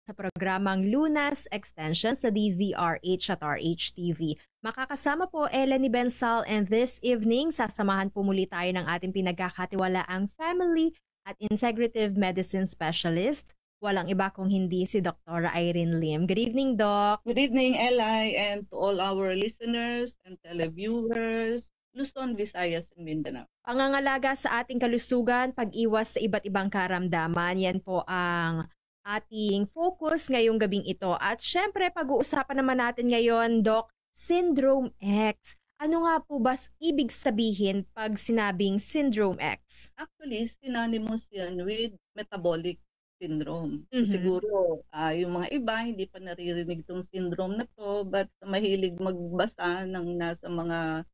sa programang Lunas Extension sa DZRH at RHTV. Makakasama po Ellen Bensal, and this evening sasamahan po muli tayo ng ating pinagkakatiwalaang family at integrative medicine specialist. Walang iba kung hindi si Dr. Irene Lim. Good evening, Doc. Good evening, Eli, and to all our listeners and televiewers, Luzon, Visayas, and Mindanao. Pangangalaga sa ating kalusugan, pag-iwas sa iba't ibang karamdaman, yan po ang ating focus ngayong gabing ito. At syempre, pag-uusapan naman natin ngayon, Doc, Syndrome X. Ano nga po ba ibig sabihin pag sinabing Syndrome X? Actually, synonymous yan with metabolic syndrome. So, Mhm. siguro, yung mga iba, hindi pa naririnig itong syndrome na to, but mahilig magbasa ng nasa mga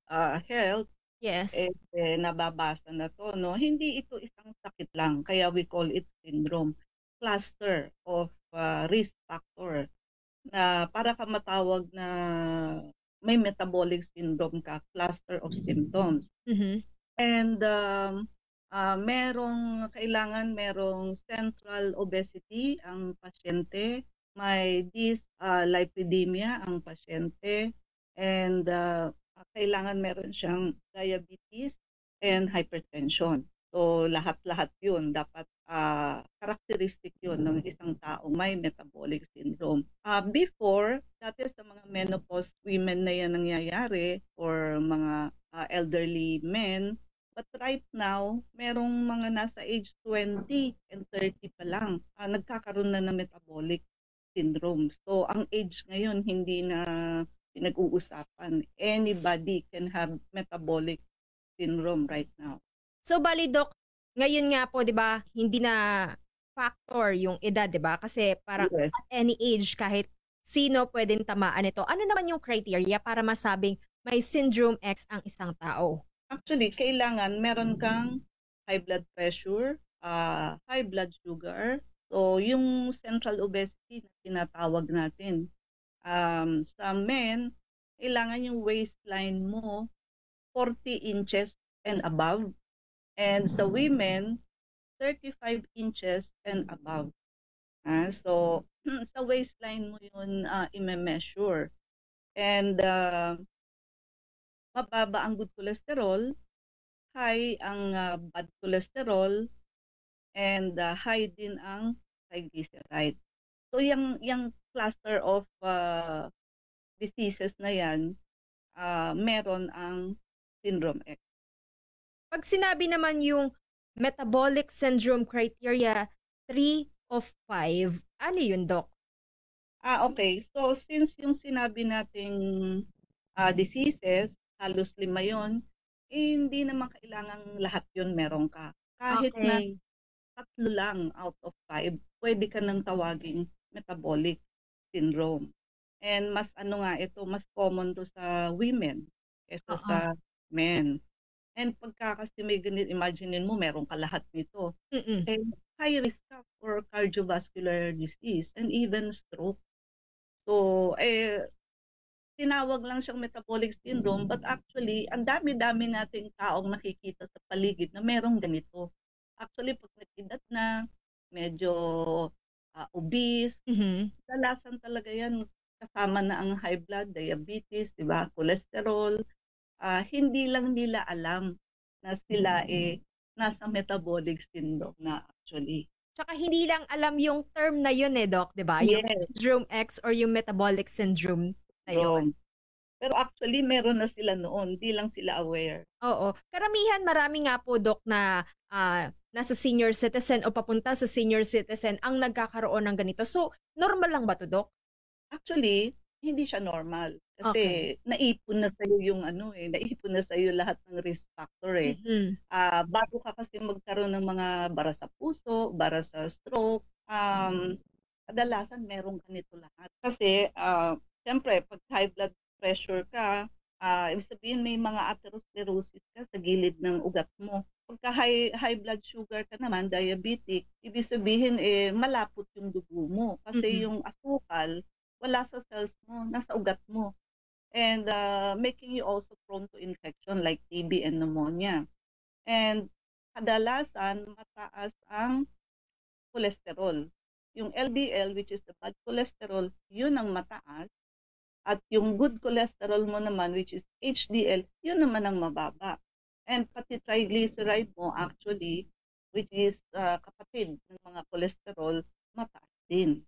health, Yes. nababasa na to, no? Hindi ito isang sakit lang, kaya we call it syndrome. Cluster of risk factor na para ka matawag na may metabolic syndrome ka, cluster of symptoms. Mhm. And merong central obesity ang pasyente, may dyslipidemia ang pasyente, and kailangan meron siyang diabetes and hypertension. So lahat-lahat yun, dapat characteristic yun ng isang taong may metabolic syndrome. Before, dati sa mga menopause women na yan nangyayari, or mga elderly men, but right now, merong mga nasa age 20 and 30 pa lang, nagkakaroon na ng metabolic syndrome. So ang age ngayon hindi na pinag-uusapan. Anybody can have metabolic syndrome right now. So bali, Doc, ngayon nga po 'di ba, hindi na factor yung edad, 'di ba? Kasi parang Yes. at any age kahit sino pwedeng tamaan nito. Ano naman yung criteria para masabing may Syndrome X ang isang tao? Actually, kailangan meron kang high blood pressure, high blood sugar. So yung central obesity na tinatawag natin, sa men, kailangan yung waistline mo 40 inches and above. And sa women, 35 inches and above. So, sa waistline mo yun i-measure. And mababa ang good cholesterol, high ang bad cholesterol, and high din ang triglyceride. So, yung cluster of diseases na yan, meron ang Syndrome X. Pag sinabi naman yung metabolic syndrome criteria 3 of 5, ano yun, Doc? Okay. So, since yung sinabi nating diseases, halos 5 yon, hindi naman kailangang lahat yon meron ka. Kahit na Okay. 3 lang out of 5, pwede ka nang tawaging metabolic syndrome. And mas mas common to sa women kaysa sa men. And pagka kasi imaginein mo meron ka lahat nito, Mm. high risk ka for cardiovascular disease and even stroke. So, tinawag lang siyang metabolic syndrome, but actually, ang dami-dami nating taong nakikita sa paligid na merong ganito. Actually, pag nag-edad na, medyo obese, Mhm. kadalasan talaga yan, kasama na ang high blood, diabetes, di ba, cholesterol. Hindi lang nila alam na sila nasa metabolic syndrome na actually. Tsaka hindi lang alam yung term na yun Doc, 'di ba? Yung Yes. Syndrome X or yung metabolic syndrome na yun. Pero actually, meron na sila noon, di lang sila aware. Oo. Karamihan, marami nga po, Doc, na nasa senior citizen o papunta sa senior citizen ang nagkakaroon ng ganito. So, normal lang ba to, Doc? Actually, hindi siya normal. Kasi Okay. naipon na sa'yo yung naipon na sa'yo lahat ng risk factor eh. Mhm. Bago ka kasi magkaroon ng mga bara sa puso, bara sa stroke, kadalasan meron ka nito lahat. Kasi, siyempre, pag high blood pressure ka, ibig sabihin may mga atherosclerosis ka sa gilid ng ugat mo. Pagka high blood sugar ka naman, diabetic, ibig sabihin malapot yung dugo mo. Kasi yung asukal, wala sa cells mo, nasa ugat mo. And making you also prone to infection like TB and pneumonia. And kadalasan, mataas ang cholesterol. yung LDL, which is the bad cholesterol, yun ang mataas. At yung good cholesterol mo naman, which is HDL, yun naman ang mababa. And pati triglyceride mo actually, which is kapatid ng mga cholesterol, mataas din.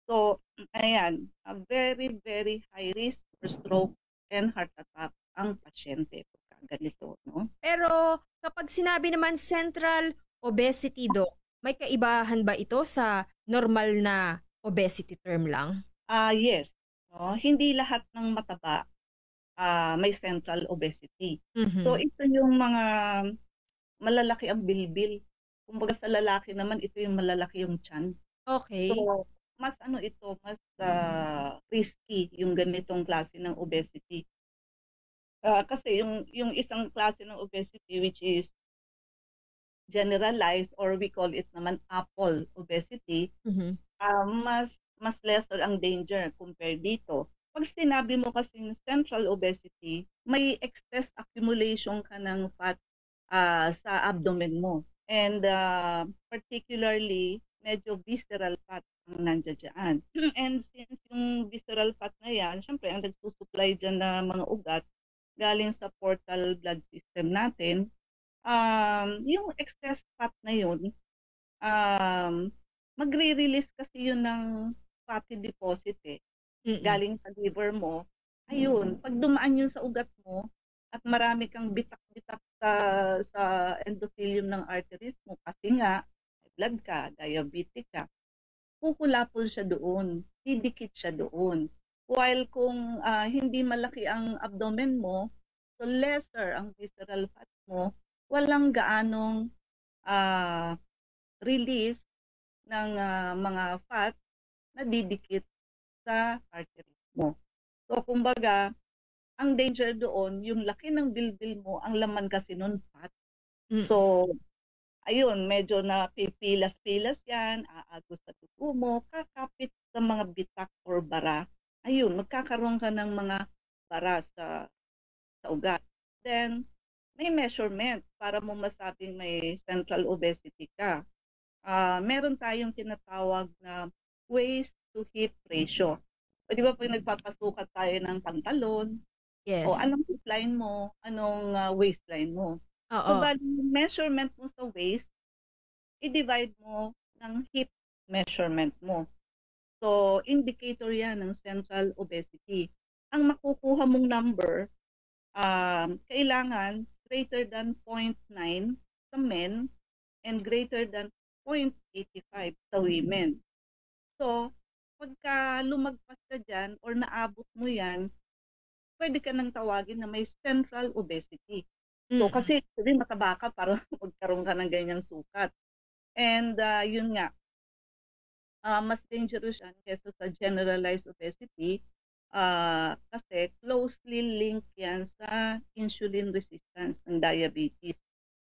So, ayan, a very, very high risk for stroke and heart attack ang pasyente pagka ganito, no? Pero kapag sinabi naman central obesity, Doc, may kaibahan ba ito sa normal na obesity term lang? Yes, no? Hindi lahat ng mataba may central obesity. So, Mhm. ito yung mga malalaki ang bilbil. Kumbaga sa lalaki naman, ito yung malalaki yung tiyan. Okay. So, mas ano ito, mas risky yung ganitong klase ng obesity. Kasi yung isang klase ng obesity which is generalized or we call it naman apple obesity, Mhm. mas lesser ang danger compared dito. Pag sinabi mo kasing central obesity, may excess accumulation ka ng fat sa abdomen mo. And particularly, medyo visceral fat ang nandiyan. And since yung visceral fat na yan, syempre ang nagsusupply dyan na mga ugat galing sa portal blood system natin, yung excess fat na yun, um, magre-release kasi yun ng fatty deposit Mm. galing sa liver mo. Ayun, pag dumaan yun sa ugat mo at marami kang bitak-bitak sa endothelium ng arteries mo kasi nga may blood ka, diabetic ka, kukulapol siya doon, didikit siya doon. While kung hindi malaki ang abdomen mo, so lesser ang visceral fat mo, walang gaanong ah, release ng mga fat na didikit sa arteries mo. So kumbaga, ang danger doon, yung laki ng bilbil mo, ang laman kasi nun fat. Mm. So, ayun, medyo na pipilas-pilas yan, aagos sa dugo mo, kakapit sa mga bitak or bara. Ayun, magkakaroon ka ng mga bara sa ugat. Then, may measurement para mo masabing may central obesity ka. Meron tayong tinatawag na waist to hip ratio. O di ba pag nagpapasukat tayo ng pantalon, o Yes. anong hip line mo, anong waistline mo. So, Oo. bali measurement mo sa waist, i-divide mo ng hip measurement mo. So, indicator yan ng central obesity. Ang makukuha mong number, kailangan greater than 0.9 sa men and greater than 0.85 sa women. So, pagka lumagpas ka dyan or naabot mo yan, pwede ka nang tawagin na may central obesity. So, Mm. kasi sabi mataba ka para magkaroon ka ng ganyang sukat. And yun nga, mas dangerous yan kesa sa generalized obesity kasi closely linked yan sa insulin resistance ng diabetes,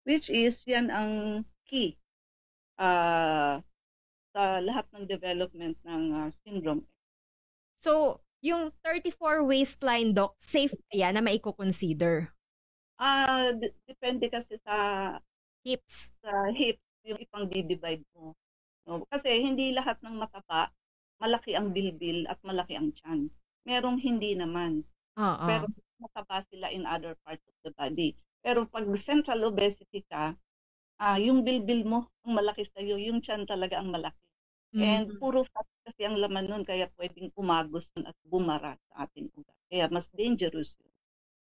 which is yan ang key uh, sa lahat ng development ng syndrome. So, yung 34 waistline, Doc, safe ba yan na maiko-consider? Depende kasi Hips. sa hips yung ipang di-divide mo. No? Kasi hindi lahat ng mataba, malaki ang bilbil at malaki ang tiyan. Merong hindi naman. Pero Oo. mataba sila in other parts of the body. Pero pag central obesity ka, yung bilbil mo ang malaki sa'yo, yung tiyan talaga ang malaki. And Mm. puro fat kasi ang laman nun, kaya pwedeng umagos at bumara sa ating ugat. Kaya mas dangerous yun.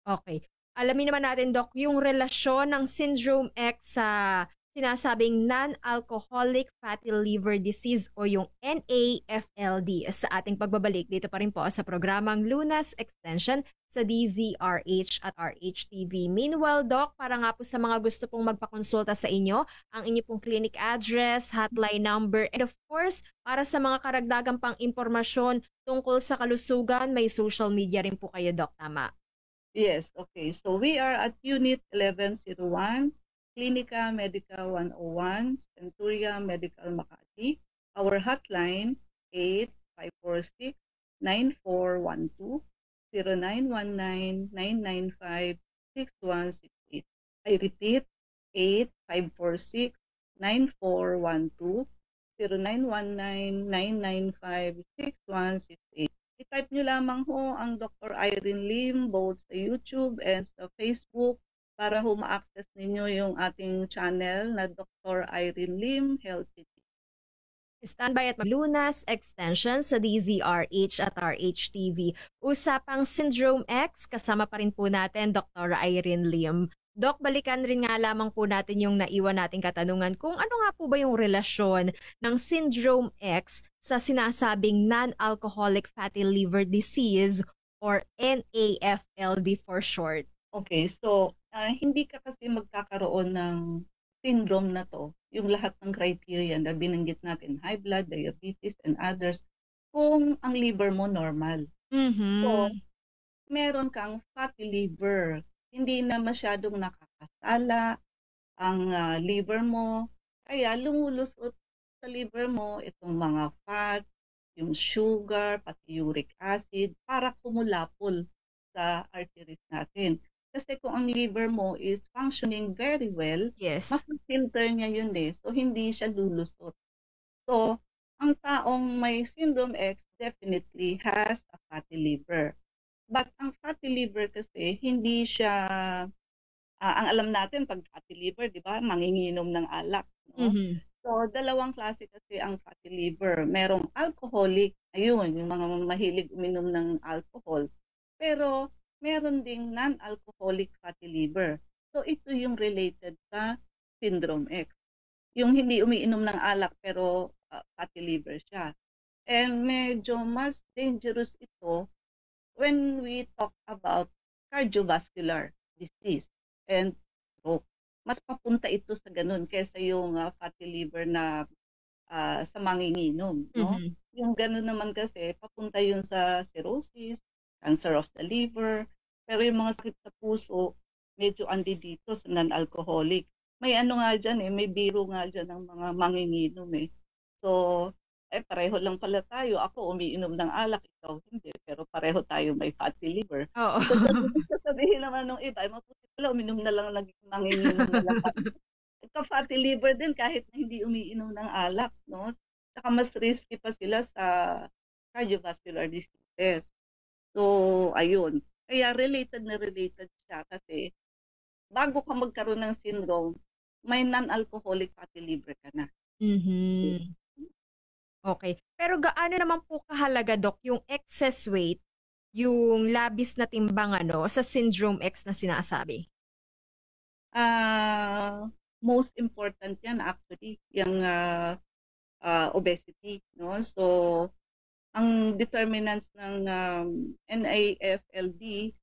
Okay. Alamin naman natin, Doc, yung relasyon ng Syndrome X sa sinasabing non-alcoholic fatty liver disease o yung NAFLD sa ating pagbabalik dito pa rin po sa programang Lunas Extension sa DZRH at RHTV. Meanwhile, Doc, para nga po sa mga gusto pong magpakonsulta sa inyo, ang inyo pong clinic address, hotline number, and of course, para sa mga karagdagang pang impormasyon tungkol sa kalusugan, may social media rin po kayo, Doc, tama? Yes, okay. So we are at Unit 1101, Clinica Medica 101, Centuria Medical Makati. Our hotline 8546-9412, 0919-995-6168. I repeat, 8546-9412, 0919-995-6168. I-type nyo lamang ho ang Dr. Irene Lim both sa YouTube and sa Facebook para ho ma-access ninyo yung ating channel na Dr. Irene Lim Healthy. Standby at Lunas Extension sa DZRH at RHTV. Usapang Syndrome X, kasama pa rin po natin Dr. Irene Lim. Doc, balikan rin nga lamang po natin yung naiwan nating katanungan kung ano nga po ba yung relasyon ng Syndrome X sa sinasabing non-alcoholic fatty liver disease or NAFLD for short. Okay, so hindi ka kasi magkakaroon ng syndrome na to, yung lahat ng criteria na binanggit natin, high blood, diabetes, and others, kung ang liver mo normal. So, meron kang fatty liver. Hindi na masyadong nakakasala ang liver mo. Kaya lumulusot sa liver mo itong mga fat, yung sugar, pati uric acid, para kumulapol sa arteries natin. Kasi kung ang liver mo is functioning very well, Yes. mas-filter niya yun eh. So, hindi siya lulusot. So, ang taong may syndrome X definitely has a fatty liver. But ang fatty liver kasi, hindi siya, ang alam natin pag fatty liver, di ba, manginginom ng alak. No? So, dalawang klase kasi ang fatty liver. Merong alcoholic, ayun, yung mga mahilig uminom ng alcohol. Pero, meron ding non-alcoholic fatty liver. So, ito yung related sa syndrome X. Yung hindi umiinom ng alak pero fatty liver siya. And medyo mas dangerous ito when we talk about cardiovascular disease and stroke. Mas papunta ito sa ganun kaysa yung fatty liver na sa manginginom. No? Yung ganun naman kasi, papunta yun sa cirrhosis, cancer of the liver, pero yung mga sakit sa puso, medyo andi dito sa non-alcoholic. May ano nga dyan eh, may biro nga dyan ng mga manginginom eh. So, pareho lang pala tayo. Ako umiinom ng alak, ikaw hindi. Pero pareho tayo may fatty liver. Oo. So, sasabihin naman ng iba, maputi pala, uminom na lang, manginginom na lang. Ito fatty liver din kahit na hindi umiinom ng alak, no? Saka mas risky pa sila sa cardiovascular diseases. So, ayun. Kaya related na related siya kasi bago ka magkaroon ng syndrome, may non-alcoholic fatty liver ka na. Okay. Pero gaano naman po kahalaga, Doc, yung excess weight, yung labis na timbang sa Syndrome X na sinasabi? Most important yan actually, yung obesity. No? So, ang determinants ng NAFLD,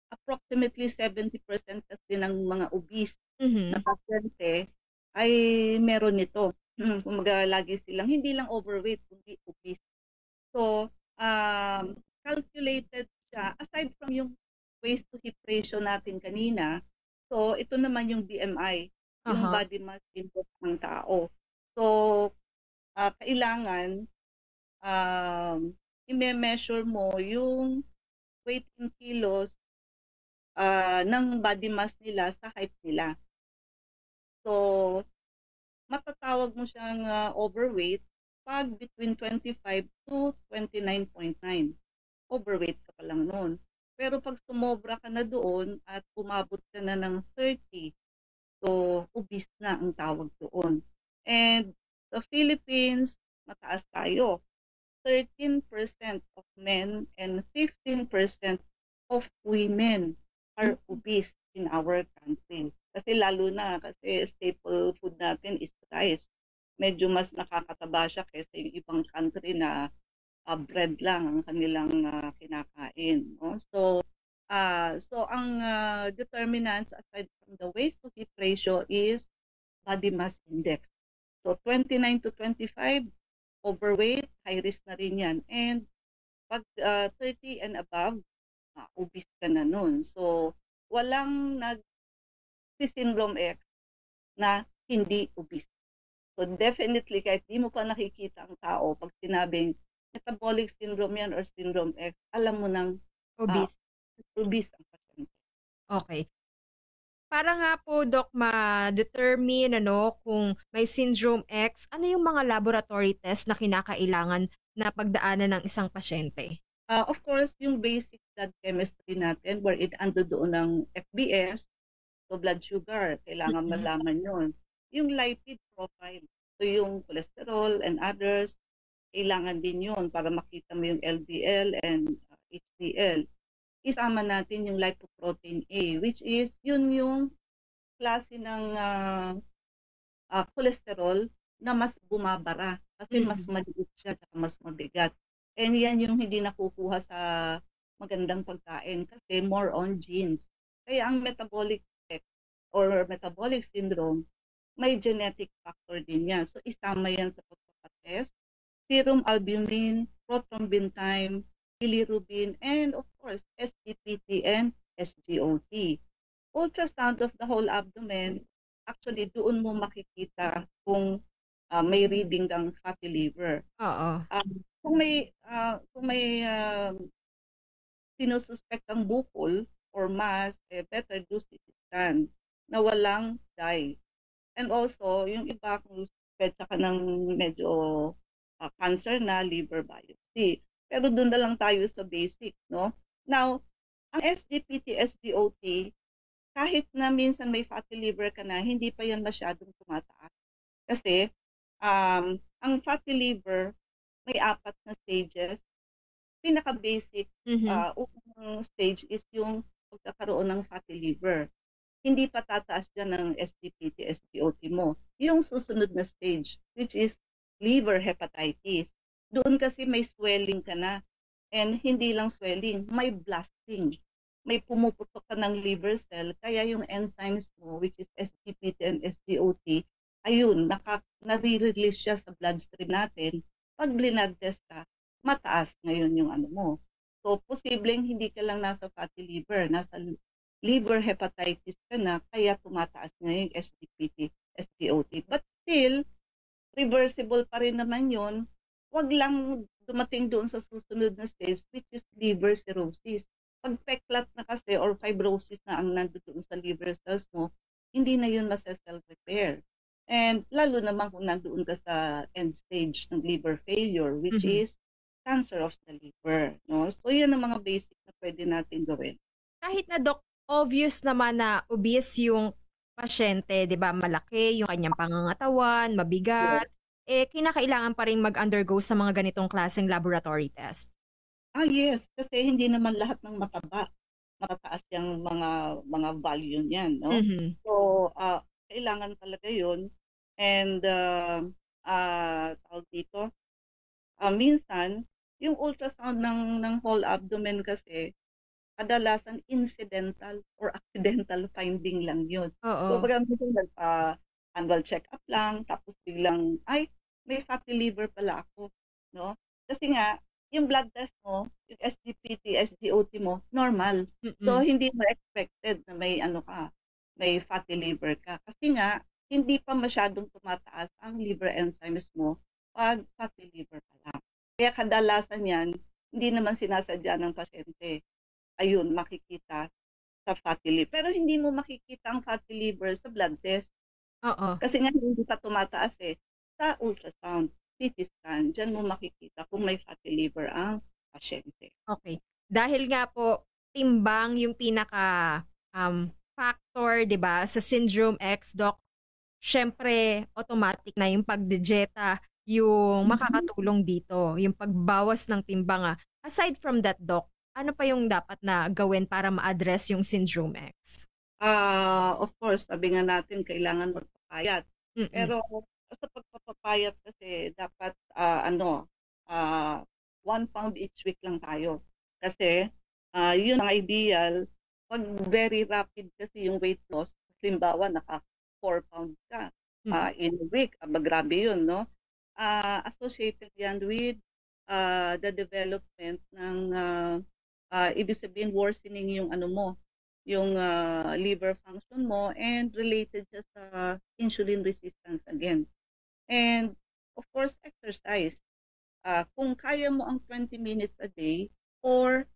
approximately 70% kasi ng mga obese na pasyente ay meron nito. Kumaga lagi silang, hindi lang overweight, kundi obese. So, calculated siya, aside from yung waist to hip ratio natin kanina, so ito naman yung BMI, yung body mass index ng tao. So, kailangan i-measure mo yung weight in kilos ng body mass nila sa height nila. So, matatawag mo siyang overweight pag between 25 to 29.9. Overweight ka pa lang noon. Pero pag sumobra ka na doon at umabot ka na ng 30, so obese na ang tawag doon. And sa Philippines, mataas tayo. 13% of men and 15% of women are obese in our country. Kasi lalo na, kasi staple food natin is rice. Medyo mas nakakataba siya kaysa yung ibang country na bread lang ang kanilang kinakain. No? So ang determinants aside from the waist to hip ratio is body mass index. So 29 to 25, overweight, high risk na rin yan. And pag 30 and above, obese ka na nun. So walang nag-syndrome X na hindi obese. So definitely, kahit di mo pa nakikita ang tao, pag sinabing metabolic syndrome yan or syndrome X, alam mo nang obese ang pasyente. Okay. Para nga po, Doc, ma-determine ano, kung may Syndrome X, ano yung mga laboratory test na kinakailangan na pagdaanan ng isang pasyente? Of course, yung basic blood chemistry natin wherein ando doon ng FBS, so blood sugar, kailangan Mm. malaman yon. Yung lipid profile, so yung cholesterol and others, kailangan din yun para makita mo yung LDL and HDL. Isama natin yung lipoprotein A, which is yun yung klase ng cholesterol na mas bumabara kasi mas Mhm. maliit siya at mas mabigat. And yan yung hindi nakukuha sa magandang pagkain kasi more on genes. Kaya ang metabolic effect or metabolic syndrome, may genetic factor din yan. So isama yan sa pagpapatest. Serum albumin, prothrombin, bilirubin, and of course, SGPT and SGOT. Ultrasound of the whole abdomen, actually doon mo makikita kung may reading ng fatty liver. Oo. Kung may sinususpektang bukol or mass, better do CT scan na walang dye. And also, yung iba kung suspetsa ka ng medyo cancer na liver biopsy. Pero doon na lang tayo sa basic, no? Now, ang SGPT, SGOT, kahit na minsan may fatty liver ka na, hindi pa yan masyadong tumataas. Kasi, ang fatty liver, may 4 na stages. Pinaka-basic, Mhm. unang stage is yung pagkakaroon ng fatty liver. Hindi pa tataas dyan ng SGPT, SGOT mo. Yung susunod na stage, which is liver hepatitis. Doon kasi may swelling ka na. And hindi lang swelling, may blasting. May pumuputok ka ng liver cell, kaya yung enzymes mo, which is SGPT and SGOT, ayun, nare-release siya sa bloodstream natin. Pag blinod test ka, mataas ngayon yung ano mo. So, posibleng hindi ka lang nasa fatty liver, nasa liver hepatitis ka na, kaya tumataas na yung SGPT, SGOT. But still, reversible pa rin naman yon. Wag lang dumating doon sa susunod na stage, which is liver cirrhosis. Pag peklat na kasi or fibrosis na ang nandoon sa liver cells mo, hindi na yun self-repair. And lalo naman kung nandoon ka sa end stage ng liver failure, which Mhm. is cancer of the liver. No? So yan ang mga basic na pwede natin gawin. Kahit na, Doc, obvious naman na obese yung pasyente, 'di ba? Malaki yung kanyang pangangatawan, Yes. mabigat, kinakailangan pa ring mag-undergo sa mga ganitong klaseng laboratory test. Yes, kasi hindi naman lahat ng mataba matataas yung mga value niyan, no? Mhm. So, kailangan talaga 'yun. And tawag dito, minsan yung ultrasound ng whole abdomen kasi kadalasan incidental or accidental finding lang 'yun. So, Oo. pag minsan annual check-up lang tapos biglang, "Ay, may fatty liver pala ako." 'No? Kasi nga yung blood test mo, yung SGPT, SGOT mo, normal. So, Mm. hindi mo expected na may ano ka, may fatty liver ka. Kasi nga, hindi pa masyadong tumataas ang liver enzymes mo 'pag fatty liver pa lang. Kaya kadalasan 'yan, hindi naman sinasadya ng pasyente. Ayun, makikita sa fatty liver. Pero hindi mo makikita ang fatty liver sa blood test. Oo. Kasi nga hindi pa tumataas eh. Sa ultrasound, CT scan, dyan mo makikita kung may fatty liver ang pasyente. Okay. Dahil nga po timbang yung pinaka, factor, 'di ba, sa Syndrome X, Doc, siyempre automatic na yung pagdidieta yung Mhm. makakatulong dito, yung pagbawas ng timbang, ah. Aside from that, Doc, ano pa yung dapat na gawin para ma-address yung Syndrome X? Of course, sabi nga natin kailangan magpapayat. Mm. Pero sa pagpapapayat kasi dapat 1 pound each week lang tayo. Kasi yun ang ideal. Pag very rapid kasi yung weight loss, halimbawa naka 4 pounds ka Mm. in a week, grabe yun, no? Associated yan with the development ng ibig sabihin worsening yung ano mo, yung liver function mo and related siya sa insulin resistance again. And of course, exercise. Kung kaya mo ang 20 minutes a day or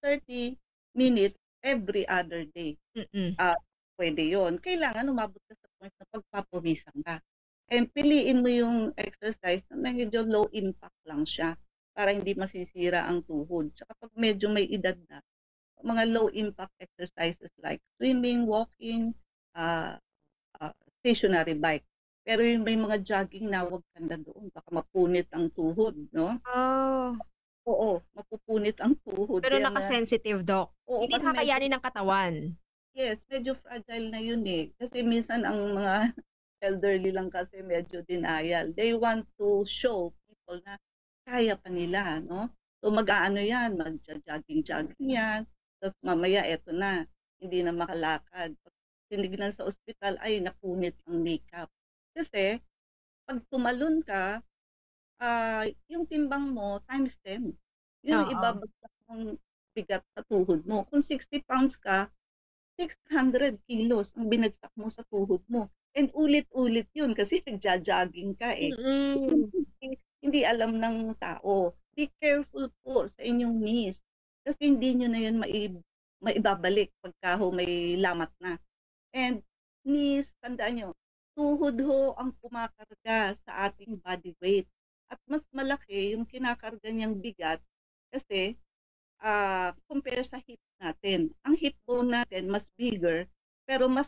30 minutes every other day. Mm. Uh, pwede yon. Kailangan umabot ka sa point na pagpapawisan ka. And piliin mo yung exercise na medyo low impact lang siya para hindi masisira ang tuhod. Tsaka pag medyo may edad na, mga low impact exercises like swimming, walking, uh, stationary bike. Pero yung may mga jogging na huwag kanda doon, baka mapunit ang tuhod, no? Oh. Oo, mapupunit ang tuhod. Pero Kaya nga, nakasensitive, Doc. oo, Hindi kasi medyo, kakayanin ng katawan. yes, medyo fragile na yun eh. Kasi minsan ang mga elderly lang kasi medyo denial. They want to show people na kaya pa nila, no? So mag-aano yan, mag-jogging-jogging yan. Tapos mamaya eto na, hindi na makalakad. Pag tinignan sa ospital, ay napunit ang makeup. Kasi pag tumalon ka, yung timbang mo times 10. Yun yung Oo. ibabagsak mong bigat sa tuhod mo. Kung 60 pounds ka, 600 kilos ang binagsak mo sa tuhod mo. And ulit-ulit yun kasi nagja-jogging ka eh. Mm-mm. Hindi alam ng tao. Be careful po sa inyong knees. Kasi hindi nyo na yun maibabalik pagka may lamat na. And knees, tandaan nyo, tuhod ho ang kumakarga sa ating body weight. At mas malaki yung kinakarga niyang bigat kasi compare sa hip natin. Ang hip bone natin mas bigger pero mas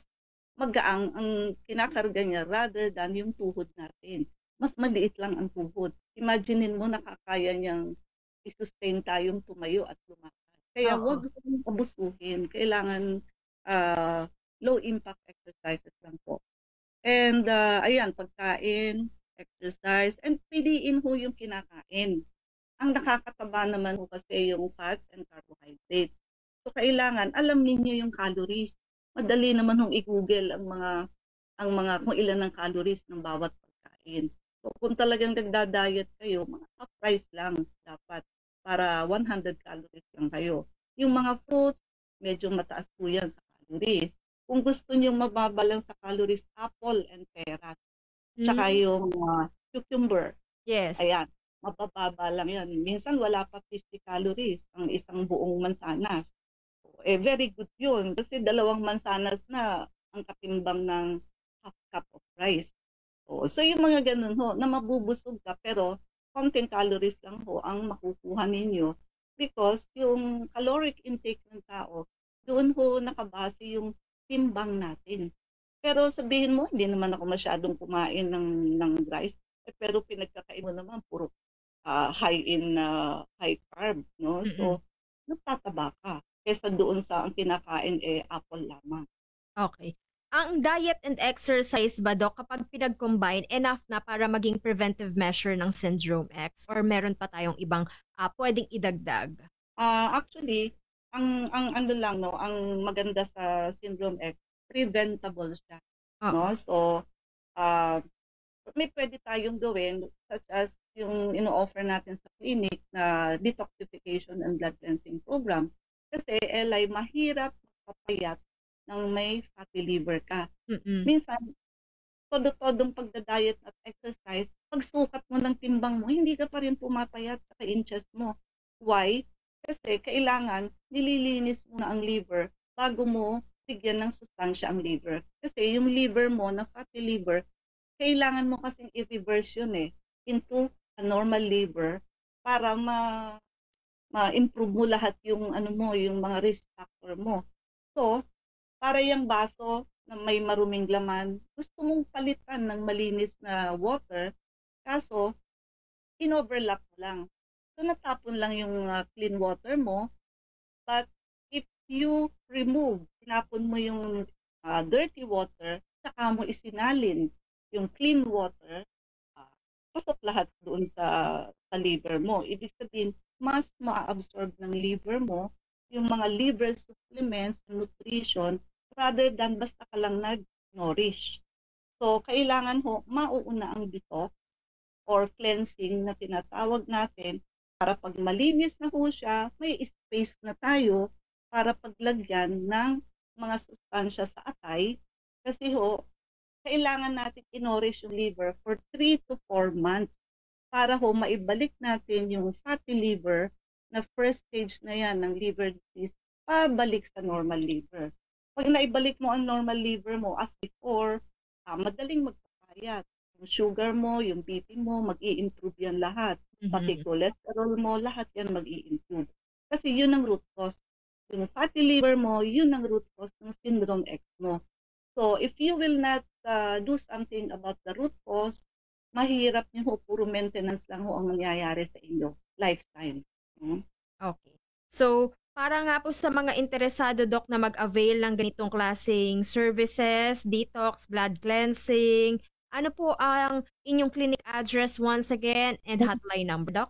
magaang ang kinakarga niya rather than yung tuhod natin. Mas maliit lang ang tuhod. Imaginein mo nakakaya niyang i-sustain tayong tumayo at lumakad. Kaya Oo. wag mong abusuhin. Kailangan low impact exercises lang po. And ayan, pagkain, exercise, and piliin ho yung kinakain. Ang nakakataba naman ho kasi yung fats and carbohydrates. So kailangan alam ninyo yung calories. Madali naman hong i-google ang mga kung ilan ang calories ng bawat pagkain. So kung talagang nagda-diet kayo, mga half rice lang dapat para 100 calories lang kayo. Yung mga fruits, medyo mataas po yan sa calories. Kung gusto niyo mababa lang sa calories, apple and peras. Tsaka Mm. yung cucumber. Yes. Ayan, mabababa lang yan. Minsan wala pa 50 calories ang isang buong mansanas. Very good yun kasi 2 mansanas na ang katimbang ng half cup of rice. So yung mga ganun ho, na mabubusog ka pero konting calories lang ho ang makukuha ninyo because yung caloric intake ng tao, doon ho nakabase yung timbang natin. Pero sabihin mo, hindi naman ako masyadong kumain ng rice, pero pinagkakain mo naman puro high carb, no? Mm-mm. So, mas tataba ka kaysa doon sa ang kinakain apple lamang. Okay. Ang diet and exercise ba, Doc, kapag pinag-combine, enough na para maging preventive measure ng Syndrome X? Or meron pa tayong ibang pwedeng idagdag? Actually, ang ano lang no, ang maganda sa Syndrome X, preventable siya, Oo. no? So, uh, may pwede tayong gawin such as yung ino-offer natin sa clinic na detoxification and blood cleansing program. Kasi Eli, mahirap magpapayat ng may fatty liver ka. Mm-mm. Minsan, todo-todong pagda-diet at exercise, pagsukat mo ng timbang mo, hindi ka pa rin pumapayat sa inches mo. Why? Kasi kailangan nililinis mo na ang liver bago mo bigyan ng sustansya ang liver. Kasi yung liver mo na fatty liver, kailangan mo kasing i-reverse yun into a normal liver para ma-improve mo lahat yung ano mo, yung mga risk factor mo. So, para yung baso na may maruming laman, gusto mong palitan ng malinis na water, kaso in-overlap mo lang. So, natapon lang yung clean water mo, but if you tinapon mo yung dirty water, saka mo isinalin yung clean water, pasok lahat doon sa liver mo. Ibig sabihin, mas ma-absorb ng liver mo yung mga liver supplements and nutrition rather than basta ka lang nag-nourish. So, kailangan ho, mauuna ang detox or cleansing na tinatawag natin para pag malinis na ho siya, may space na tayo para paglagyan ng mga sustansya sa atay kasi ho, kailangan natin i-nourish yung liver for 3 to 4 months para ho maibalik natin yung fatty liver na first stage na yan ng liver disease pabalik sa normal liver. Pag naibalik mo ang normal liver mo as before, madaling magpapayat. Yung sugar mo, yung BP mo, mag-i-improve yan lahat. Pati Mhm. cholesterol mo, lahat yan mag-i-improve. Kasi yun ang root cause. Yung fatty liver mo, yun ang root cause ng syndrome X mo. So if you will not do something about the root cause, mahirap nyo ho, puro maintenance lang ho ang nangyayari sa inyo. Lifetime. Hmm? Okay. So, para nga po sa mga interesado, Doc, na mag-avail ng ganitong klaseng services, detox, blood cleansing, ano po ang inyong clinic address once again and hotline number, Doc?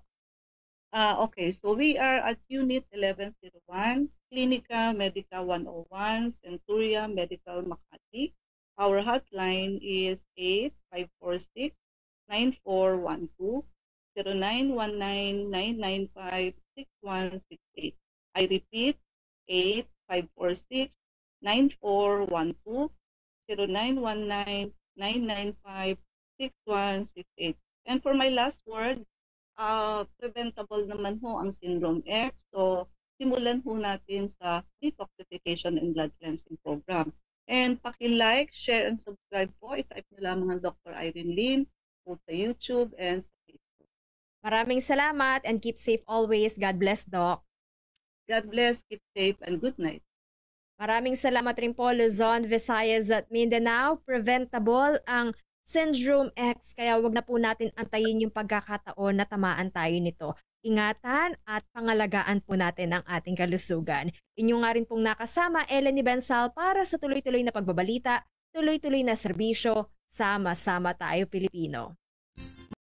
Okay, so we are at Unit 1101, Clinica Medica 101, Centuria Medical Makati. Our hotline is 8546-9412, 0919-995-6168. I repeat, 8546-9412, 0919-995-6168. And for my last word, preventable naman ho ang syndrome X. So, simulan ho natin sa detoxification and blood cleansing program. And paki-like, share, and subscribe po. I-type nyo lamang ang Dr. Irene Lim po sa YouTube and sa Facebook. Maraming salamat and keep safe always. God bless, Doc. God bless, keep safe, and good night. Maraming salamat rin po, Luzon, Visayas at Mindanao. Preventable ang Syndrome X, kaya wag na po natin antayin yung pagkakataon na tamaan tayo nito. Ingatan at pangalagaan po natin ang ating kalusugan. Inyo nga rin pong nakasama, Eleni Bensal, para sa tuloy-tuloy na pagbabalita, tuloy-tuloy na serbisyo, sama-sama tayo Pilipino.